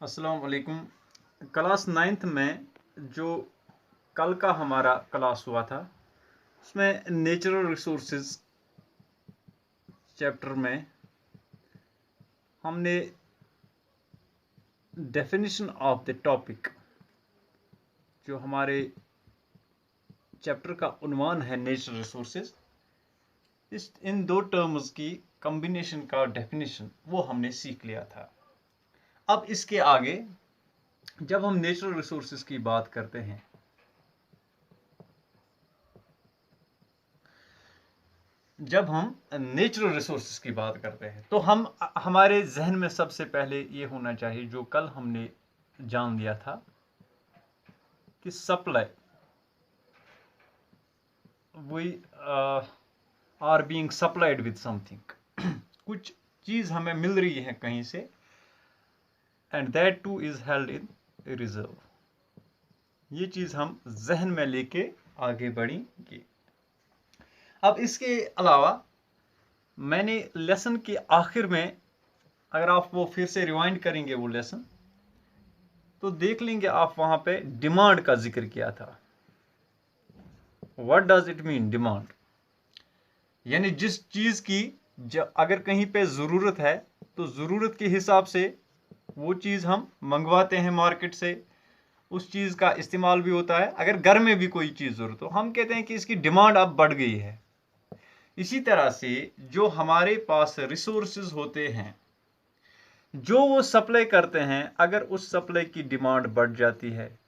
अस्सलाम वालेकुम। Class ninth में जो कल का हमारा क्लास हुआ था उसमें नेचुरल रिसोर्सेज चैप्टर में हमने डेफिनेशन ऑफ द टॉपिक, जो हमारे चैप्टर का उन्वान है नेचुरल रिसोर्सेज, इन दो टर्म्स की कॉम्बिनेशन का डेफिनेशन वो हमने सीख लिया था। अब इसके आगे जब हम नेचुरल रिसोर्सेज की बात करते हैं, जब हम नेचुरल रिसोर्सेज की बात करते हैं तो हमारे जहन में सबसे पहले ये होना चाहिए, जो कल हमने जान लिया था कि supply, we are being supplied with something. कुछ चीज हमें मिल रही है कहीं से, and that too is held in reserve. ये चीज हम जहन में लेके आगे बढ़ेंगे। अब इसके अलावा मैंने लेसन के आखिर में, अगर आप वो फिर से रिवाइंड करेंगे वो लेसन, तो देख लेंगे आप वहां पे डिमांड का जिक्र किया था। What does it mean demand? यानी जिस चीज की अगर कहीं पे जरूरत है तो जरूरत के हिसाब से वो चीज हम मंगवाते हैं मार्केट से, उस चीज का इस्तेमाल भी होता है। अगर घर में भी कोई चीज जरूरत हो, हम कहते हैं कि इसकी डिमांड अब बढ़ गई है। इसी तरह से जो हमारे पास रिसोर्सेज होते हैं, जो वो सप्लाई करते हैं, अगर उस सप्लाई की डिमांड बढ़ जाती है,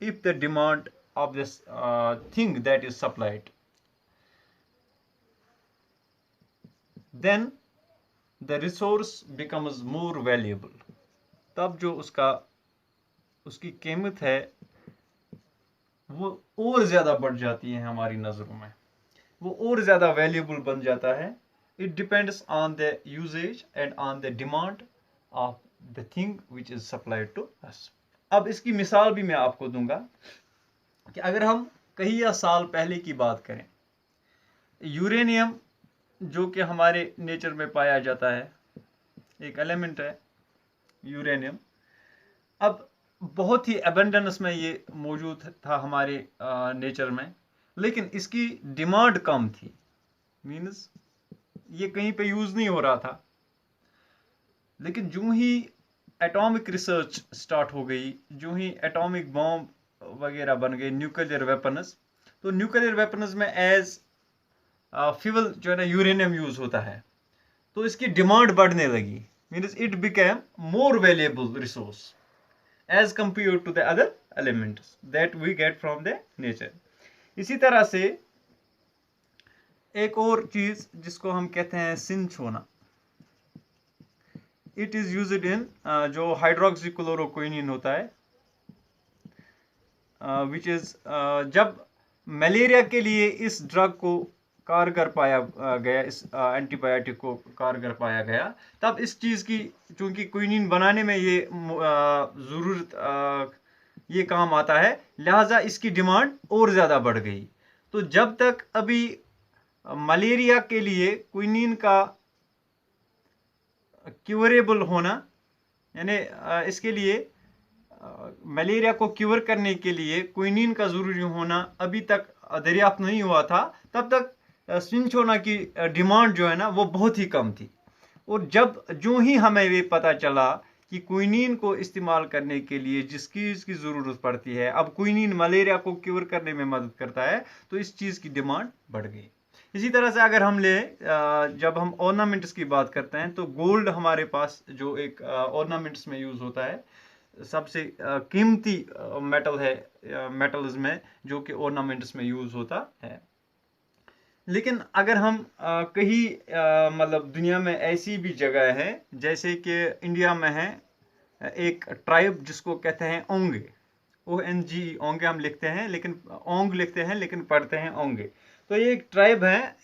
if the demand of this thing that is supplied, then the resource becomes more valuable. तब जो उसकी कीमत है वो और ज्यादा बढ़ जाती है हमारी नजरों में, वो और ज्यादा वैल्यूएबल बन जाता है। It depends on the usages and on the demand of the thing which is supplied to us. अब इसकी मिसाल भी मैं आपको दूंगा कि अगर हम कई या साल पहले की बात करें, यूरेनियम जो कि हमारे नेचर में पाया जाता है, एक एलिमेंट है यूरेनियम। अब बहुत ही एबंडेंस में ये मौजूद था हमारे नेचर में, लेकिन इसकी डिमांड कम थी। मीन्स ये कहीं पे यूज नहीं हो रहा था। लेकिन जो ही एटॉमिक रिसर्च स्टार्ट हो गई, जो ही एटॉमिक बॉम्ब वगैरह बन गए, न्यूक्लियर वेपन्स, तो न्यूक्लियर वेपन्स में एज फ्यूल जो है ना यूरेनियम यूज होता है, तो इसकी डिमांड बढ़ने लगी। Means it became more valuable resource as compared to the other elements that we get from the nature. इसी तरह से एक और चीज जिसको हम कहते हैं सिंच होना, इट इज यूज्ड इन जो हाइड्रोक्सीक्लोरोक्विनिन होता है, विच इज जब मलेरिया के लिए इस ड्रग को कारगर पाया गया, इस एंटीबायोटिक को कारगर पाया गया, तब इस चीज की, चूंकि क्विनिन बनाने में ये जरूरत ये काम आता है, लिहाजा इसकी डिमांड और ज्यादा बढ़ गई। तो जब तक अभी मलेरिया के लिए क्विनिन का क्यूरेबल होना, यानी इसके लिए मलेरिया को क्यूर करने के लिए क्विनिन का जरूरी होना अभी तक दरियाफ्त नहीं हुआ था, तब तक सिंचोना की डिमांड जो है ना वो बहुत ही कम थी। और जब जो ही हमें ये पता चला कि क्विनिन को इस्तेमाल करने के लिए जिस चीज़ की ज़रूरत पड़ती है, अब क्विनिन मलेरिया को क्यूर करने में मदद करता है, तो इस चीज़ की डिमांड बढ़ गई। इसी तरह से अगर हम ले जब हम ऑर्नामेंट्स की बात करते हैं, तो गोल्ड हमारे पास जो एक ऑर्नामेंट्स में यूज़ होता है, सबसे कीमती मेटल है मेटल्स में, जो कि ऑर्नामेंट्स में यूज़ होता है। लेकिन अगर हम कहीं मतलब दुनिया में ऐसी भी जगह है, जैसे कि इंडिया में है एक ट्राइब जिसको कहते हैं ओंगे, ONG, ओंगे हम लिखते हैं, लेकिन ओंग लिखते हैं लेकिन पढ़ते हैं ओंगे। तो ये एक ट्राइब है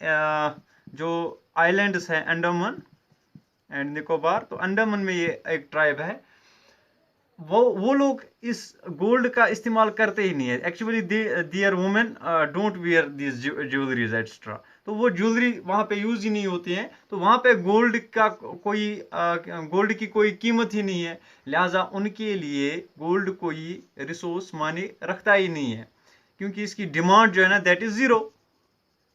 जो आइलैंड्स है अंडमान एंड निकोबार, तो अंडमान में ये एक ट्राइब है। वो लोग इस गोल्ड का इस्तेमाल करते ही नहीं है। Actually there women don't wear this jewelleries extra. तो वो ज्वेलरी वहाँ पे यूज ही नहीं होती है, तो वहाँ पे गोल्ड की कोई कीमत ही नहीं है। लिहाजा उनके लिए गोल्ड कोई रिसोर्स माने रखता ही नहीं है, क्योंकि इसकी डिमांड जो है ना दैट इज जीरो,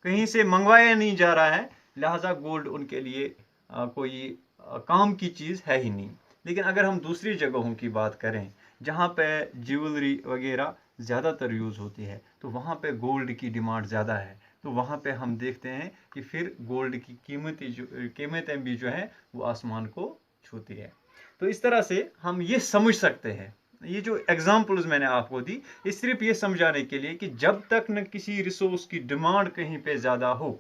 कहीं से मंगवाया नहीं जा रहा है। लिहाजा गोल्ड उनके लिए कोई काम की चीज है ही नहीं। लेकिन अगर हम दूसरी जगहों की बात करें जहाँ पे ज्वेलरी वगैरह ज़्यादातर यूज़ होती है, तो वहाँ पे गोल्ड की डिमांड ज़्यादा है। तो वहाँ पे हम देखते हैं कि फिर गोल्ड की कीमतें भी जो है वो आसमान को छूती है। तो इस तरह से हम ये समझ सकते हैं, ये जो एग्जाम्पल्स मैंने आपको दी, ये सिर्फ ये समझाने के लिए कि जब तक न किसी रिसोर्स की डिमांड कहीं पे ज़्यादा हो,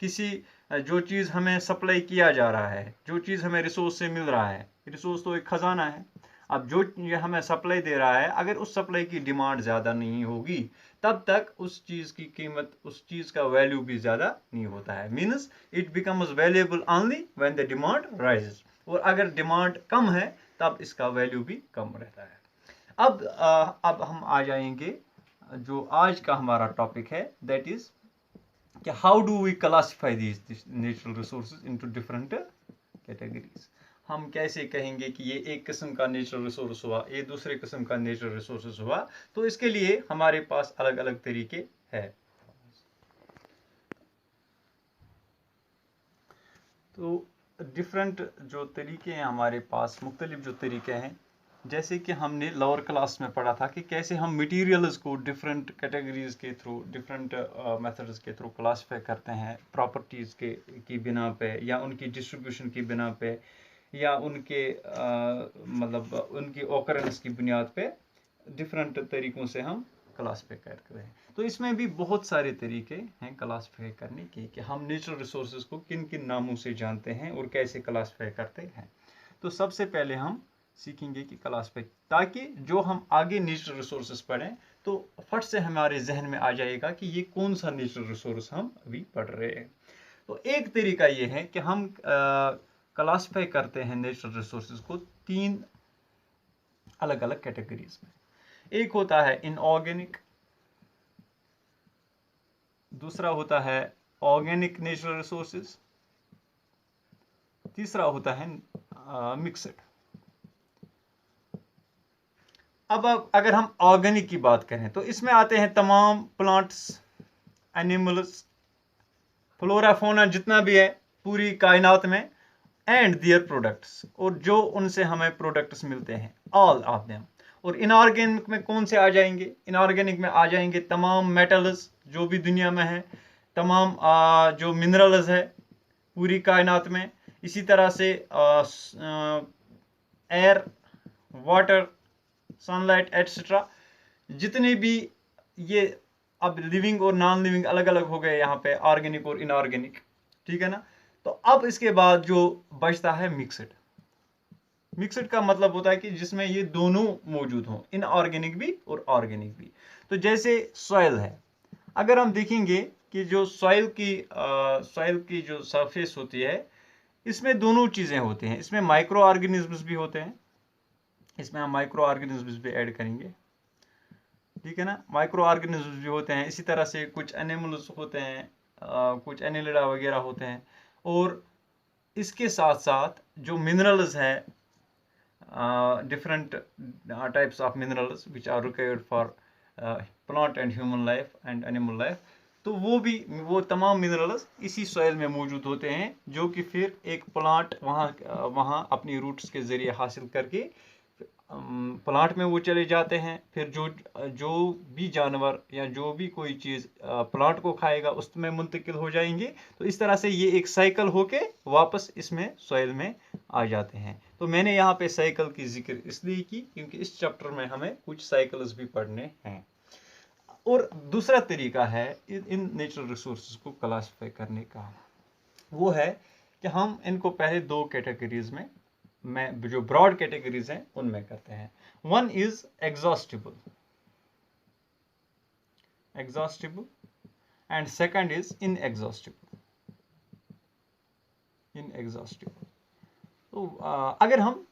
किसी जो चीज़ हमें सप्लाई किया जा रहा है, जो चीज़ हमें रिसोर्स से मिल रहा है, रिसोर्स तो एक खजाना है, अब जो ये हमें सप्लाई दे रहा है, अगर उस सप्लाई की डिमांड ज़्यादा नहीं होगी तब तक उस चीज़ की कीमत, उस चीज़ का वैल्यू भी ज़्यादा नहीं होता है। Means it becomes valuable only when the demand rises, और अगर डिमांड कम है तब इसका वैल्यू भी कम रहता है। अब हम आ जाएंगे जो आज का हमारा टॉपिक है, दैट इज कि how do we classify these natural resources into different categories. हम कैसे कहेंगे कि ये एक किस्म का नेचुरल रिसोर्स हुआ, ये दूसरे किस्म का नेचुरल रिसोर्सेज हुआ। तो इसके लिए हमारे पास अलग अलग तरीके हैं। तो डिफरेंट जो तरीके हैं हमारे पास, मुख्तलिफ जो तरीके हैं, जैसे कि हमने लोअर क्लास में पढ़ा था कि कैसे हम मटेरियल्स को डिफरेंट कैटेगरीज के थ्रू, डिफरेंट मेथड्स के थ्रू क्लासिफाई करते हैं, प्रॉपर्टीज़ की बिना पे, या उनकी डिस्ट्रीब्यूशन की बिना पे, या उनके मतलब उनकी ऑकरेंस की बुनियाद पे डिफरेंट तरीक़ों से हम क्लासिफाई करते हैं। तो इसमें भी बहुत सारे तरीके हैं क्लासिफाई करने के, कि हम नेचुरल रिसोर्सेज को किन किन नामों से जानते हैं और कैसे क्लासिफाई करते हैं। तो सबसे पहले हम सीखेंगे कि क्लासिफाई, ताकि जो हम आगे नेचुरल रिसोर्सेज पढ़ें तो फट से हमारे जहन में आ जाएगा कि ये कौन सा नेचुरल रिसोर्स हम अभी पढ़ रहे हैं। तो एक तरीका ये है कि हम क्लासिफाई करते हैं नेचुरल रिसोर्सेज को तीन अलग अलग कैटेगरीज में। एक होता है इनऑर्गेनिक, दूसरा होता है ऑर्गेनिक नेचुरल रिसोर्सेज, तीसरा होता है मिक्सड। अब अगर हम ऑर्गेनिक की बात करें तो इसमें आते हैं तमाम प्लांट्स, एनिमल्स, फ्लोरा फौना जितना भी है पूरी कायनात में, एंड दियर प्रोडक्ट्स, और जो उनसे हमें प्रोडक्ट्स मिलते हैं, ऑल ऑफ देम। और इनऑर्गेनिक में कौन से आ जाएंगे? इनऑर्गेनिक में आ जाएंगे तमाम मेटल्स जो भी दुनिया में है, तमाम जो मिनरल्स है पूरी कायनात में, इसी तरह से एयर, वाटर, सनलाइट एटसेट्रा, जितने भी ये अब लिविंग और नॉन लिविंग अलग अलग हो गए यहाँ पे, ऑर्गेनिक और इनऑर्गेनिक, ठीक है ना। तो अब इसके बाद जो बचता है मिक्सड। मिक्सड का मतलब होता है कि जिसमें ये दोनों मौजूद हों, इनऑर्गेनिक भी और ऑर्गेनिक भी। तो जैसे सॉइल है, अगर हम देखेंगे कि जो सॉइल की जो सरफेस होती है, इसमें दोनों चीज़ें होती हैं। इसमें माइक्रो ऑर्गेनिज्म्स भी होते हैं, इसमें हम माइक्रो ऑर्गेनिज्म्स भी ऐड करेंगे, ठीक है ना। माइक्रो ऑर्गेनिज्म्स भी होते हैं, इसी तरह से कुछ एनिमल्स होते हैं, कुछ एनिलिडा वगैरह होते हैं, और इसके साथ साथ जो मिनरल्स हैं, different types of minerals which are required for plant and human life and animal life, तो वो तमाम मिनरल्स इसी सॉइल में मौजूद होते हैं, जो कि फिर एक प्लांट वहाँ अपनी रूट्स के ज़रिए हासिल करके प्लांट में वो चले जाते हैं। फिर जो भी जानवर या जो भी कोई चीज़ प्लांट को खाएगा उसमें मुंतकिल हो जाएंगे। तो इस तरह से ये एक साइकिल होके वापस इसमें सॉइल में आ जाते हैं। तो मैंने यहाँ पे साइकिल की जिक्र इसलिए की क्योंकि इस चैप्टर में हमें कुछ साइकिल्स भी पढ़ने हैं। और दूसरा तरीका है इन नेचुरल रिसोर्सेज को क्लासिफाई करने का, वो है कि हम इनको पहले दो कैटेगरीज में जो ब्रॉड कैटेगरीज हैं उनमें करते हैं। One is exhaustible and second is inexhaustible. तो अगर हम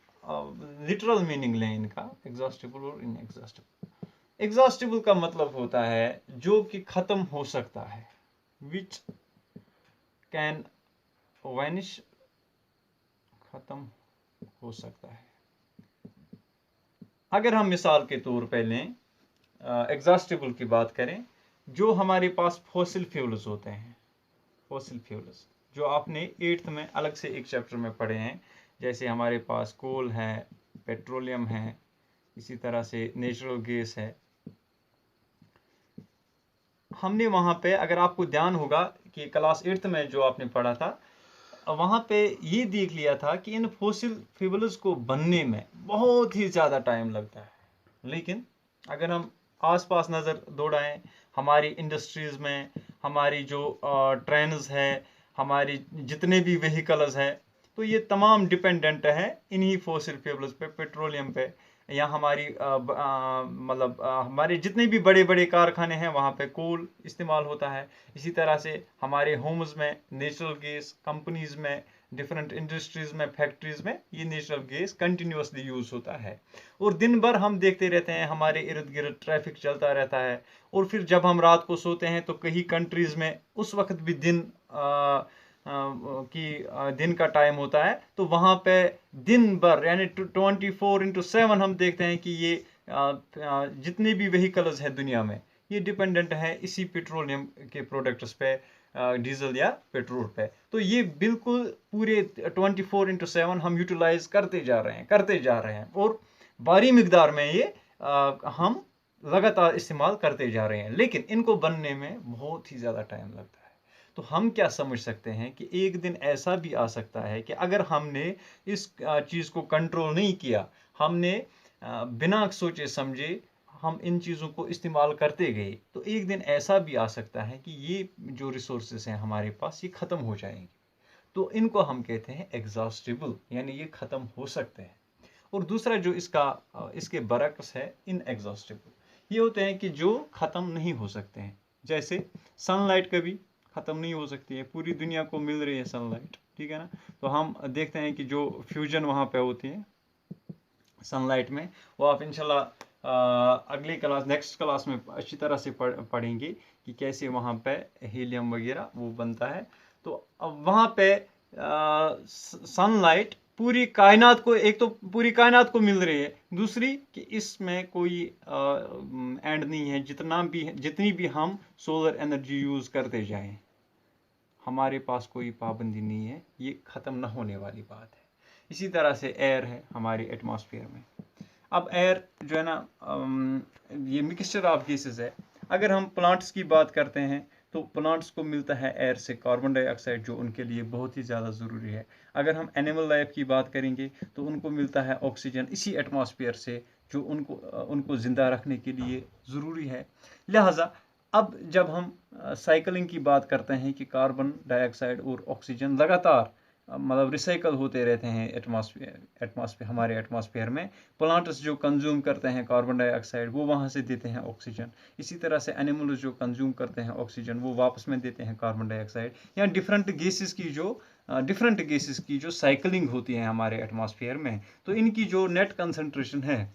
लिटरल मीनिंग लें इनका, एग्जॉस्टिबल और इनएग्जॉस्टिबल। एग्जॉस्टिबल का मतलब होता है जो कि खत्म हो सकता है, विच कैन वैनिश, खत्म हो सकता है। अगर हम मिसाल के तौर पे लें, एग्जॉस्टिबल की बात करें, जो हमारे पास फॉसिल फ्यूल्स होते हैं, फॉसिल फ्यूल्स जो आपने 8th में अलग से एक चैप्टर में पढ़े हैं, जैसे हमारे पास कोल है, पेट्रोलियम है, इसी तरह से नेचुरल गैस है। हमने वहाँ पे, अगर आपको ध्यान होगा कि क्लास 8th में जो आपने पढ़ा था, वहाँ पे ये देख लिया था कि इन फॉसिल फ्यूल्स को बनने में बहुत ही ज़्यादा टाइम लगता है। लेकिन अगर हम आसपास नज़र दौड़ाएं, हमारी इंडस्ट्रीज़ में, हमारी जो ट्रेन्स है, हमारी जितने भी व्हीकल्स हैं, तो ये तमाम डिपेंडेंट है इन्हीं फॉसिल फ्यूल्स पे, पेट्रोलियम पे, या हमारी मतलब हमारे जितने भी बड़े बड़े कारखाने हैं वहाँ पे कोल इस्तेमाल होता है। इसी तरह से हमारे होम्स में नेचुरल गैस, कंपनीज में, डिफरेंट इंडस्ट्रीज में, फैक्ट्रीज में ये नेचुरल गैस कंटिन्यूसली यूज होता है। और दिन भर हम देखते रहते हैं, हमारे इर्द गिर्द ट्रैफिक चलता रहता है। और फिर जब हम रात को सोते हैं तो कई कंट्रीज में उस वक्त भी दिन का टाइम होता है, तो वहाँ पे दिन भर यानी 24/7 हम देखते हैं कि ये जितने भी व्हीकल्स हैं दुनिया में, ये डिपेंडेंट है इसी पेट्रोलियम के प्रोडक्ट्स पे, डीजल या पेट्रोल पे। तो ये बिल्कुल पूरे 24/7 हम यूटिलाइज करते जा रहे हैं और भारी मिकदार में ये हम लगातार इस्तेमाल करते जा रहे हैं। लेकिन इनको बनने में बहुत ही ज़्यादा टाइम लगता है। तो हम क्या समझ सकते हैं कि एक दिन ऐसा भी आ सकता है कि अगर हमने इस चीज़ को कंट्रोल नहीं किया, हमने बिना सोचे समझे हम इन चीज़ों को इस्तेमाल करते गए, तो एक दिन ऐसा भी आ सकता है कि ये जो रिसोर्सेज हैं हमारे पास, ये ख़त्म हो जाएंगे। तो इनको हम कहते हैं एग्जॉस्टिबल, यानी ये ख़त्म हो सकते हैं। और दूसरा जो इसके बरक्स है इनएग्जॉस्टिबल, ये होते हैं कि जो ख़त्म नहीं हो सकते हैं। जैसे सनलाइट कभी ख़त्म नहीं हो सकती है, पूरी दुनिया को मिल रही है सनलाइट, ठीक है ना। तो हम देखते हैं कि जो फ्यूजन वहाँ पे होती है सनलाइट में, वो आप इंशाल्लाह अगली क्लास, नेक्स्ट क्लास में अच्छी तरह से पढ़ेंगे कि कैसे वहाँ पे हीलियम वगैरह वो बनता है। तो अब वहाँ पे सनलाइट पूरी कायनात को, एक तो पूरी कायनात को मिल रही है, दूसरी कि इसमें कोई एंड नहीं है। जितनी भी हम सोलर एनर्जी यूज़ करते जाएं, हमारे पास कोई पाबंदी नहीं है, ये ख़त्म न होने वाली बात है। इसी तरह से एयर है हमारे एटमॉस्फेयर में। अब एयर जो है ना, ये मिक्सचर ऑफ गैसेस है। अगर हम प्लांट्स की बात करते हैं तो प्लांट्स को मिलता है एयर से कार्बन डाइऑक्साइड, जो उनके लिए बहुत ही ज़्यादा ज़रूरी है। अगर हम एनिमल लाइफ की बात करेंगे तो उनको मिलता है ऑक्सीजन इसी एटमॉस्फेयर से, जो उनको ज़िंदा रखने के लिए ज़रूरी है। लिहाजा अब जब हम साइकिलिंग की बात करते हैं कि कार्बन डाइऑक्साइड और ऑक्सीजन लगातार मतलब रिसाइकल होते रहते हैं एटमॉस्फेयर हमारे एटमॉस्फेयर में। प्लांट्स जो कंज्यूम करते हैं कार्बन डाइऑक्साइड, वो वहाँ से देते हैं ऑक्सीजन। इसी तरह से एनिमल्स जो कंज्यूम करते हैं ऑक्सीजन, वो वापस में देते हैं कार्बन डाइऑक्साइड। या डिफरेंट गैसेस की जो साइकिलिंग होती है हमारे एटमॉस्फेयर में, तो इनकी जो नेट कंसंट्रेशन है,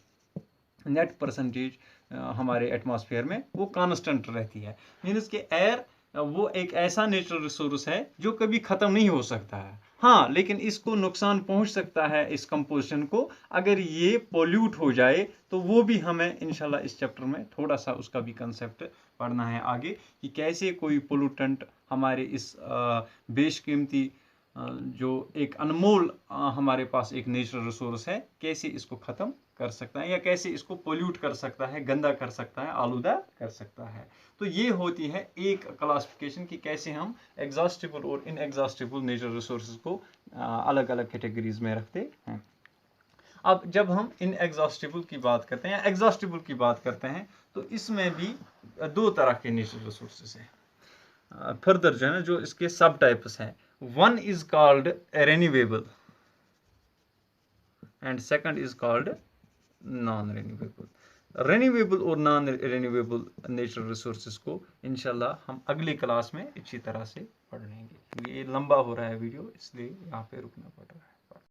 नेट परसेंटेज हमारे एटमॉस्फेयर में, वो कांस्टेंट रहती है। मीन्स कि एयर वो एक ऐसा नेचुरल रिसोर्स है जो कभी ख़त्म नहीं हो सकता है। हाँ, लेकिन इसको नुकसान पहुंच सकता है इस कंपोजिशन को, अगर ये पोल्यूट हो जाए। तो वो भी हमें इंशाल्लाह इस चैप्टर में थोड़ा सा उसका भी कंसेप्ट पढ़ना है आगे, कि कैसे कोई पोल्यूटेंट हमारे इस बेशकीमती जो एक अनमोल हमारे पास एक नेचुरल रिसोर्स है, कैसे इसको ख़त्म कर सकता है, या कैसे इसको पोल्यूट कर सकता है, गंदा कर सकता है, आलूदा कर सकता है। तो ये होती है एक क्लासिफिकेशन कि कैसे हम एग्जॉस्टिबल और इनएग्जॉस्टिबल नेचुरल रिसोर्सेज को अलग अलग कैटेगरीज में रखते हैं। अब जब हम इनएग्जॉस्टिबल की बात करते हैं या एग्जॉस्टिबल की बात करते हैं, तो इसमें भी दो तरह के नेचुरल रिसोर्सेज हैं। फर्दर जो है ना, जो इसके सब टाइप्स हैं, one is called renewable and second is called non renewable. Renewable और नॉन रिन्यूएबल नेचुरल रिसोर्सेज को इंशाल्लाह हम अगली क्लास में अच्छी तरह से पढ़ लेंगे। ये लंबा हो रहा है वीडियो, इसलिए यहाँ पे रुकना पड़ रहा है।